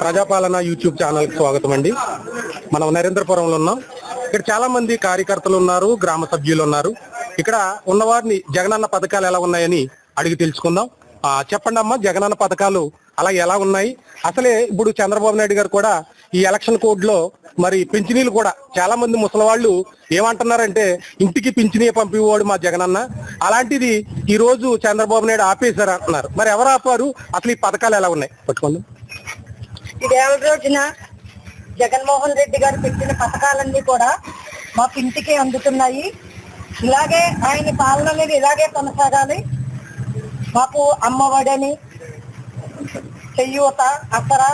ప్రజాపాలన YouTube channel కి స్వాగతం అండి. మనం నరేంద్రపురంలో ఉన్నాం. ఇక్కడ చాలా మంది కార్యకర్తలు ఉన్నారు, గ్రామ సభ్యులు ఉన్నారు. ఇక్కడ ఉన్నవారిని జగనన్న పథకాలు ఎలా ఉన్నాయని అడిగి తెలుసుకుందాం. చెప్పండి అమ్మా, జగనన్న పథకాలు అలా ఎలా ఉన్నాయి? అసలే ఇప్పుడు చంద్రబాబు నాయుడు గారు కూడా ఈ ఎలక్షన్ కోడ్ లో మరి పింఛనీలు కూడా చాలా మంది ముసలి వాళ్ళు ఏమంటున్నారంటే ఇంటికి పింఛనీ పంపివాడు మా జగనన్న, అలాంటిది ఈ రోజు చంద్రబాబు నాయుడు ఆపేశారు అంటున్నారు. మరి ఎవరు ఆపారు? అసలు ఈ పథకాలు ఎలా ఉన్నాయి పట్టుకోండి. ఇదేళ్ళ రోజున జగన్మోహన్ రెడ్డి గారు పెట్టిన పథకాలన్నీ కూడా మాకు ఇంటికి అందుతున్నాయి. ఇలాగే ఆయన పాలన అనేది ఇలాగే కొనసాగాలి. మాకు అమ్మఒడని, చెయ్యూత, అసరా,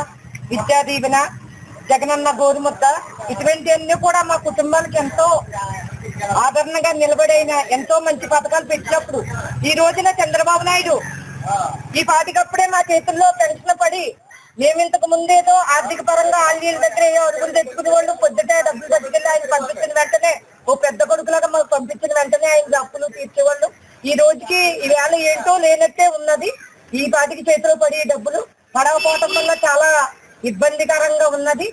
విద్యా దీవెన, జగనన్న గోరుముద్ద ఇటువంటివన్నీ కూడా మా కుటుంబానికి ఎంతో ఆదరణగా నిలబడైన ఎంతో మంచి పథకాలు పెట్టినప్పుడు ఈ రోజున చంద్రబాబు నాయుడు ఈ పాటికప్పుడే మా చేతుల్లో పెన్షన్ పడి మేము ఇంతకు ముందేదో ఆర్థిక పరంగా ఆంజీల దగ్గర అడుగులు తెచ్చుకునే వాళ్ళు పొద్దుట డబ్బులు పట్టుకెళ్ళి ఆయన పంపించిన వెంటనే ఓ పెద్ద కొడుకులాగా మాకు పంపించిన వెంటనే ఆయన అప్పులు తీర్చేవాళ్ళు. ఈ రోజుకి ఈవేళ ఏంటో లేనట్టే ఉన్నది. ఈ పాటికి చేతిలో పడి డబ్బులు పడకపోవటం వల్ల చాలా ఇబ్బందికరంగా ఉన్నది.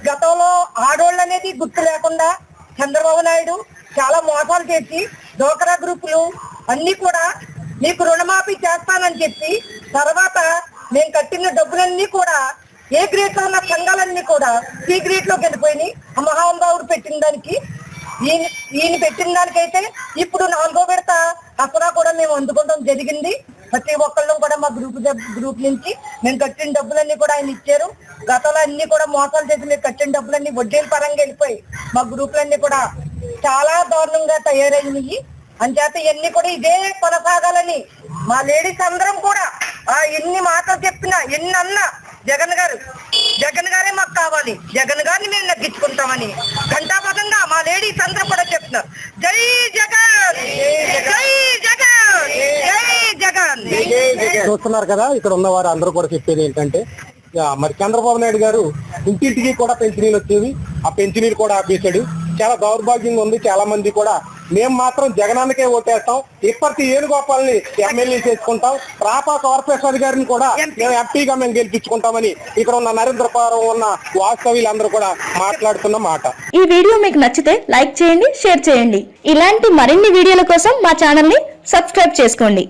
గతంలో ఆడోళ్ళు అనేది గుర్తు లేకుండా చంద్రబాబు నాయుడు చాలా మోసాలు చేసి డోక్రా గ్రూపులు అన్ని కూడా మీకు రుణమాఫీ చేస్తానని చెప్పి తర్వాత నేను కట్టిన డబ్బులన్నీ కూడా ఏ గ్రేడ్ లో ఉన్న సంఘాలన్నీ కూడా సి గ్రేడ్ లోకి వెళ్ళిపోయినాయి. ఆ మహానుభావుడు పెట్టిన దానికి ఈయన పెట్టిన దానికైతే ఇప్పుడు 4వ విడత అసలు కూడా మేము అందుకోవడం జరిగింది. ప్రతి ఒక్కళ్ళు కూడా మా గ్రూప్ నుంచి మేము కట్టిన డబ్బులన్నీ కూడా ఆయన ఇచ్చారు. గతంలో అన్ని కూడా మోసాలు చేసి మీరు కట్టిన డబ్బులన్నీ వడ్డీల పరంగా వెళ్ళిపోయి మా గ్రూపులన్నీ కూడా చాలా దారుణంగా తయారైనవి. అంచేత ఇవన్నీ కూడా ఇదే కొనసాగాలని మా లేడీస్ అందరం కూడా ఎన్ని మాటలు చెప్పినా ఎన్ని అన్నా జగన్ గారే మాకు కావాలి, జగన్ గారిని మేము నగ్గించుకుంటామని ఘంటాపథంగా మా లేడీస్ అందరూ కూడా చెప్తున్నారు. జై జగన్, జై జగన్, జై జగన్. చూస్తున్నారు కదా, ఇక్కడ ఉన్న వారు అందరూ కూడా చెప్పేది ఏంటంటే మరి చంద్రబాబు నాయుడు గారు ఇంటింటికి కూడా పెన్షనీలు వచ్చేవి, ఆ పెన్షనీలు కూడా ఆపేశాడు. చాలా దౌర్భాగ్యంగా ఉంది. చాలా మంది కూడా మేము మాత్రం జగనాన్నకే ఓటేస్తాం, ఇప్పటి ఏనుగోపాలని ఎమ్మెల్యే చేసుకుంటాం, రాపా కార్పొరేషన్ గారిని కూడా మేము ఎంపీగా మేము గెలిపించుకుంటామని ఇక్కడ ఉన్న నరేంద్రపురం ఉన్న వాస్తవ్యులందరూ కూడా మాట్లాడుతున్న మాట. ఈ వీడియో మీకు నచ్చితే లైక్ చేయండి, షేర్ చేయండి. ఇలాంటి మరిన్ని వీడియోల కోసం మా ఛానల్ ని సబ్స్క్రైబ్ చేసుకోండి.